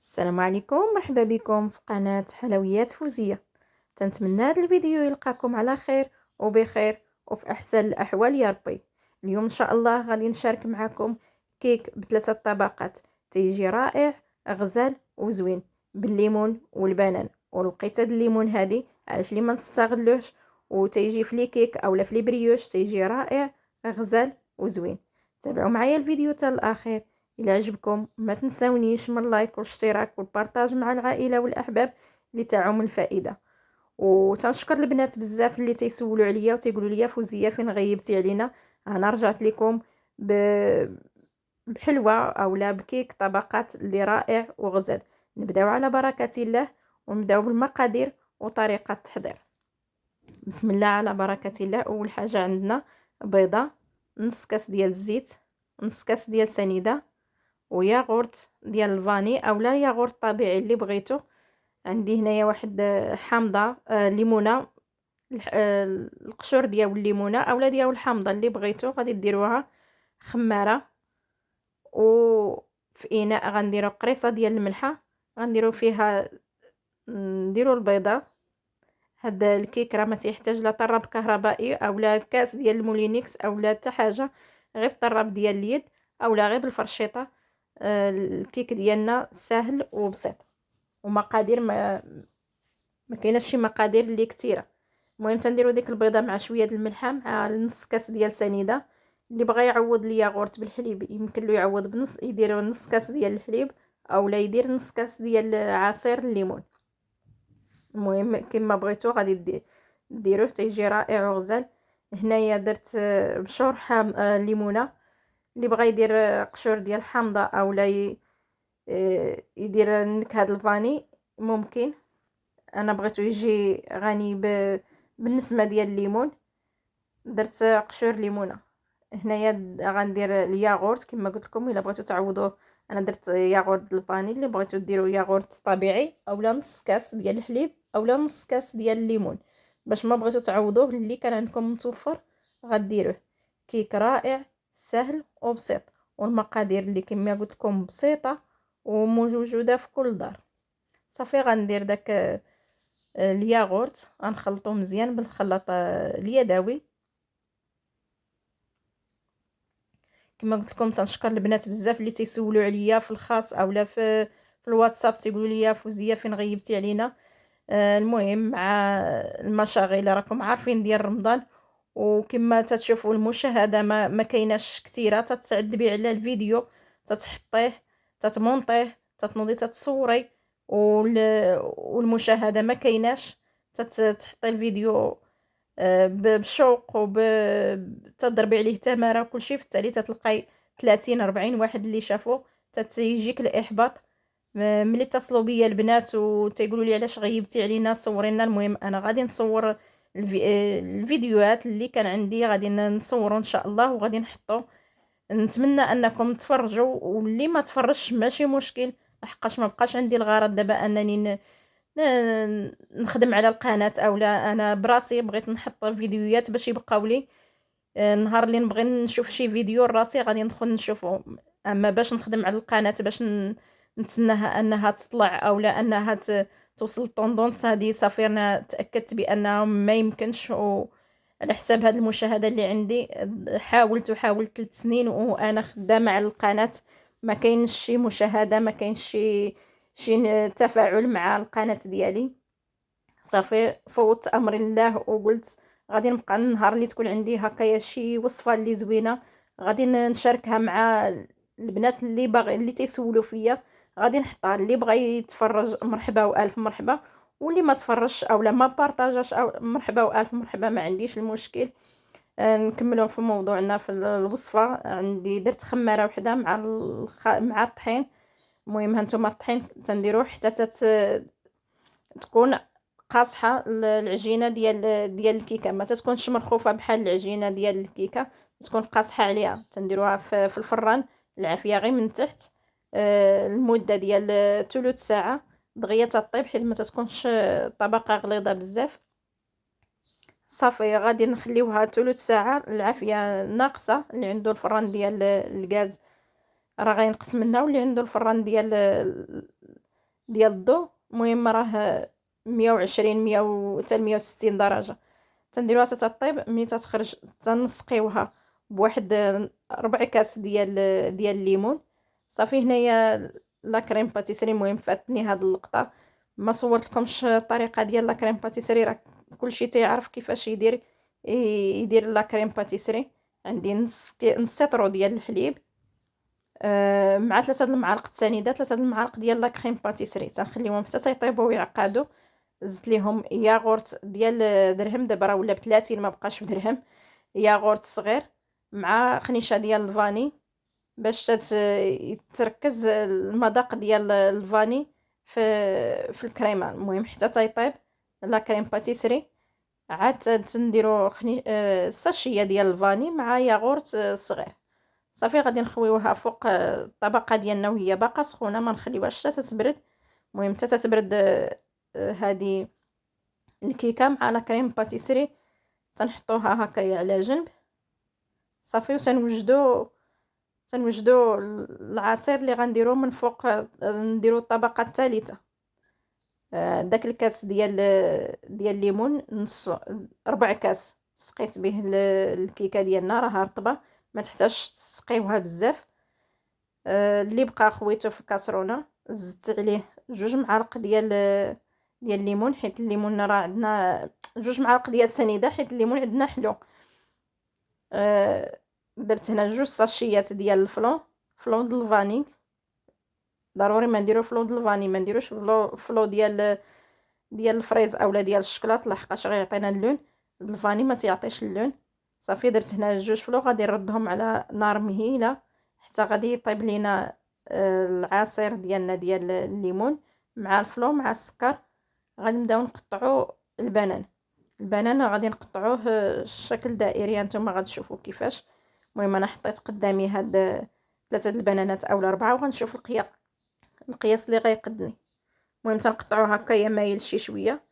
السلام عليكم، مرحبا بكم في قناة حلويات فوزية. تنتمنى هذا الفيديو يلقاكم على خير وبخير وفي احسن الاحوال يا ربي. اليوم ان شاء الله غادي نشارك معكم كيك بثلاثه طبقات، تيجي رائع غزال وزوين بالليمون والبنان. ولقيت هاد الليمون هادي علاش لي ما نستغلوش، وتيجي في لي كيك اولا في لي بريوش تيجي رائع غزال وزوين. تابعوا معايا الفيديو حتى الاخير. الى عجبكم ما تنسونيش من اللايك والاشتراك والبارطاج مع العائله والاحباب لتعم الفائده. وتنشكر البنات بزاف اللي تيسولوا عليا وتيقولوا لي فوزيه فين غيبتي علينا. انا رجعت لكم ب... بحلوه اولا بكيك طبقات اللي رائع وغزال. نبداو على بركه الله ونبداو بالمقادير وطريقه التحضير. بسم الله على بركه الله. اول حاجه عندنا بيضه، نص كاس ديال الزيت، نص كاس ديال سنيده، وياغورت ديال الفاني اولا ياغورت طبيعي اللي بغيتو. عندي هنايا واحد حامضه ليمونه، القشور ديال الليمونه اولا ديال الحامضه اللي بغيتو غادي ديروها خماره. وفي اناء غنديرو قريصه ديال الملحه، غنديرو فيها نديرو البيضه. هاد الكيك راه ما تيحتاج لا طراب كهربائي اولا كاس ديال المولينيكس اولا حتى حاجه، غير بالطراب ديال اليد اولا غير بالفرشيطه. الكيك ديالنا سهل وبسيط، ومقادير ما كايناش شي مقادير اللي كثيره. المهم تنديروا ديك البيضه مع شويه د الملحه مع نص كاس ديال سنيده. اللي بغى يعوض الياغورت بالحليب يمكن له يعوض بنص، يديروا نص كاس ديال الحليب اولا يدير نص كاس ديال عصير الليمون. المهم كما بغيتو غادي ديروه تيجي رائع وغزال. هنايا درت بشور ليمونه. اللي بغى يدير قشور ديال حامضه اولا يدير نكهه الفاني ممكن. انا بغيتو يجي غني بالنسمه ديال الليمون، درت قشور ليمونه. هنايا غندير الياغورت كما قلت لكم الا بغيتو تعوضوه. انا درت ياغورت الفاني، اللي بغيتو ديروا ياغورت طبيعي اولا نص كاس ديال الحليب اولا نص كاس ديال الليمون. باش ما بغيتو تعوضوه اللي كان عندكم متوفر غديروه. كيك رائع سهل وبسيط، والمقادير اللي كما قلت لكم بسيطه وموجوده في كل دار. صافي غندير داك الياغورت غنخلطو مزيان بالخلاط اليدوي. كما قلت لكم تنشكر البنات بزاف اللي تيسولوا عليا في الخاص اولا في الواتساب تيقولوا لي فوزيه فين غيبتي علينا. المهم مع المشاغل راكم عارفين ديال رمضان، وكما تتشوفوا المشاهده ما كايناش كثيره. تتعذبي على الفيديو، تتحطيه، تتمونطيه، تتنوضي تتصوري، والمشاهده ما كايناش. تحطي الفيديو بشوق تضربي عليه تماره وكل شيء، في التالي تتلقاي 30 40 واحد اللي شافوه. تيجيك الاحباط. ملي اتصلوا بيا البنات وتيقولوا لي علاش غيبتي علينا صورينا. المهم انا غادي نصور الفيديوهات اللي كان عندي غادي نصوروا ان شاء الله وغادي نحطو. نتمنى انكم تفرجوا، واللي ما تفرجش ماشي مشكل، لحقاش ما بقاش عندي الغرض دابا انني نخدم على القناه اولا انا براسي بغيت نحط فيديوهات باش يبقاو لي. النهار اللي نبغي نشوف شي فيديو راسي غادي ندخل نشوفه. اما باش نخدم على القناه باش نتسناها انها تطلع اولا انها توصل الطوندونس هذه صافي انا تاكدت بانه ما يمكنش. على حساب هذه المشاهده اللي عندي حاولت 3 سنين وانا خدامه على القناه، ما كاينش شي مشاهده، ما كاينش شي تفاعل مع القناه ديالي. صافي فوت امر الله وقلت غادي نبقى النهار اللي تكون عندي هكايا شي وصفه اللي زوينه غادي نشاركها مع البنات اللي باغي اللي تيسولوا فيا. غادي نحطها اللي بغى يتفرج مرحبا والف مرحبا، واللي ما تفرجش اولا ما بارطاجاش او مرحبا والف مرحبا، ما عنديش المشكل. نكملوا في موضوعنا. في الوصفه عندي درت خماره وحده مع الطحين. المهم هانتوما الطحين تنديروه حتى تكون قاصحه العجينه ديال الكيكه، ما تكونش مرخوفه بحال العجينه ديال الكيكه، تكون قاصحه عليها. تنديروها في الفران العافيه غير من تحت. المده ديال ثلث ساعه دغيا تطيب حيت ما تكونش طبقه غليظه بزاف. صافي غادي نخليوها ثلث ساعه العافيه ناقصه. اللي عنده الفران ديال الغاز راه غينقص منها، واللي عنده الفران ديال ديال الضو. المهم راه 120 100 حتى 160 درجه تنديروها حتى طيب. ملي تتخرج تنسقيوها بواحد 4 كاس ديال الليمون. صافي هنايا لا كريم باتيسري. المهم فاتني هاد اللقطه، ما صورت لكمش الطريقه ديال لا كريم باتيسري، راه كلشي تيعرف كيفاش يدير لا كريم باتيسري. عندي نص سيطرو ديال الحليب، مع 3 المعالق تانيده، 3 المعالق ديال لا كريم باتيسري، تنخليهم حتى تيطيبوا ويعقدوا. زدت ليهم ياغورت ديال درهم، دابا راه ولا ب30 ما بقاش بدرهم. ياغورت صغير مع خنيشه ديال الفاني باش يتركز المذاق ديال الفاني في الكريمه. المهم حتى تيطيب لا كريم باتيسري. عاد تنديرو ساشيه ديال الفاني مع ياغورت صغير. صافي غادي نخويوها فوق الطبقه ديالنا وهي باقا سخونه، ما نخليوهاش حتى تتبرد. المهم حتى تتبرد هذه الكيكه مع لا كريم باتيسري، تنحطوها هكايا على جنب. صافي تنوجدو العصير اللي غنديروه من فوق. نديرو الطبقه الثالثه. داك الكاس ديال الليمون، نص 4 كاس سقيت به الكيكه ديالنا، راها رطبه ما تحتاجش تسقيوها بزاف. اللي بقى خويته في الكاسرونه، زدت عليه 2 معالق ديال الليمون، حيت الليمون راه عندنا 2 معالق ديال السنيده، حيت الليمون عندنا حلو. درت هنا 2 ساشيات ديال فلون د الفاني. ضروري ما نديرو فلو د الفاني، ما نديروش فلو ديال الفريز اولا ديال الشكلاط، لحقاش غيعطينا اللون. الفاني ما تيعطيش اللون. صافي درت هنا 2 فلو، غادي نردهم على نار مهيله حتى غادي يطيب لينا العصير ديالنا ديال الليمون مع الفلو مع السكر. غادي نبداو نقطعوا البنان غادي نقطعوه شكل دائري، نتوما غتشوفوا كيفاش. المهم انا حطيت قدامي هاد 3 البنانات اولا 4، وغنشوف القياس اللي غيقدني. المهم تنقطعوه هكايا مايل شي شويه.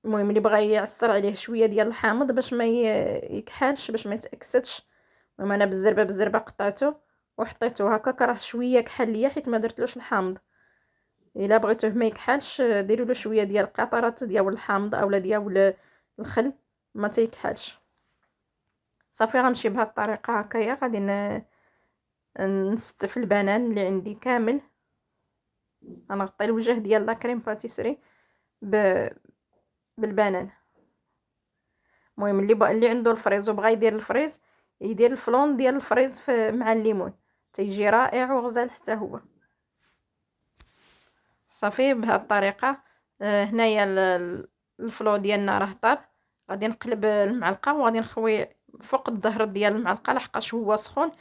المهم اللي بغى يعصر عليه شويه ديال الحامض باش ما يكحالش، باش ما يتاكسدش. المهم انا بالزربه قطعته وحطيته هكا، راه شويه كحل ليا حيت ما درتلوش الحامض. الا بغيتوه ما يكحلش ديروا له شويه ديال القطرات ديال الحامض اولا ديال الخل، ما تيكحلش. صافي غنمشي بهذه الطريقه هكايا. غادي نستف البنان اللي عندي كامل. غنغطي الوجه ديال لا كريم باتيسري بالبنان. المهم اللي عنده الفريز وبغى يدير الفريز، يدير الفلون ديال الفريز مع الليمون، تيجي رائع وغزال حتى هو. صافي بهذه الطريقه. هنايا الفلو ديالنا راه طاب. غادي نقلب المعلقه وغادي نخوي فوق الظهر ديال المعلقه لحقاش هو سخون.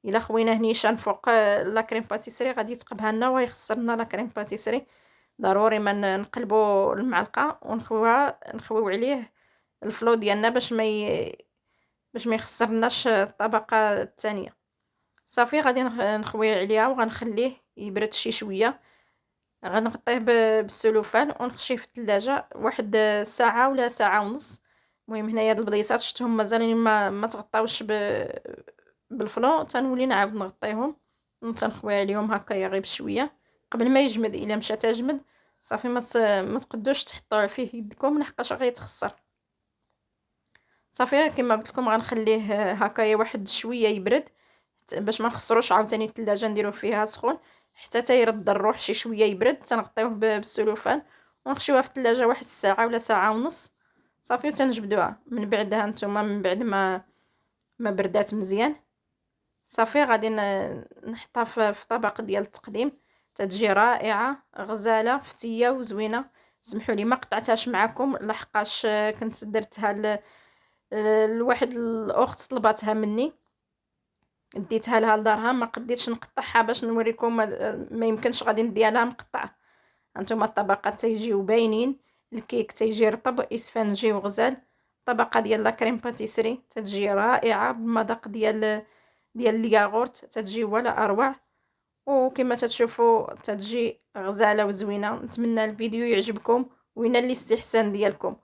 الا خويناه نيشان فوق لا كريم باتيسري غادي يتقبها لنا ويخسر لنا لا كريم باتيسري. ضروري ما نقلبوا المعلقه نخويو عليه الفلو ديالنا باش ما يخسرناش الطبقه الثانيه. صافي غادي نخوي عليها وغنخليه يبرد شي شويه. غنغطيه بالسلوفان ونخشيه في الثلاجه واحد ساعه ولا ساعه ونص. المهم هنايا هاد البضيصات شفتهم مازالين ما تغطاوش بالفلون، تنولي نعاود نغطيهم وتنخوي عليهم هكايا غير بشويه قبل ما يجمد. الا مشى تجمد صافي ما تقدوش تحطوا فيه يدكم لحقاش غيتخسر. صافي كما قلت لكم غنخليه هكايا واحد شويه يبرد باش ما نخسروش عاوتاني الثلاجه نديرو فيها سخون حتى تيرد الروح شي شويه يبرد. تنغطيوه بالسلوفان ونخشيوها في الثلاجه واحد الساعه ولا ساعه ونص. صافي وتنجبدوها من بعدها نتوما من بعد ما بردات مزيان. صافي غادي نحطها في طبق ديال التقديم. تتجي رائعه غزاله فتيه وزوينه. سمحوا لي ما قطعتهاش معكم لحقاش كنت درتها لواحد الاخت طلباتها مني، ديتها لها لدارها، ما قديتش نقطعها باش نوريكم. ما يمكنش غادي نديها لها مقطعه. هانتوما الطبقات تيجيو باينين، الكيك تيجي رطب، اسفنجي وغزال. طبقه ديال لا كريم باتيسري تتجي رائعه بالمذاق ديال الياغورت، تتجي ولا اروع. وكما تتشوفوا تتجي غزاله وزوينه. نتمنى الفيديو يعجبكم وينال الاستحسان ديالكم،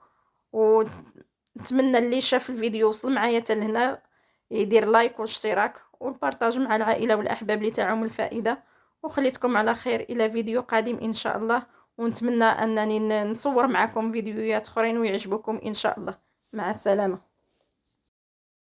ونتمنى اللي شاف الفيديو وصل معايا حتى لهنا يدير لايك واشتراك والبارطاج مع العائله والاحباب لتعم الفائده. وخليتكم على خير الى فيديو قادم ان شاء الله، ونتمنى انني نصور معكم فيديوهات اخرين ويعجبكم ان شاء الله. مع السلامة.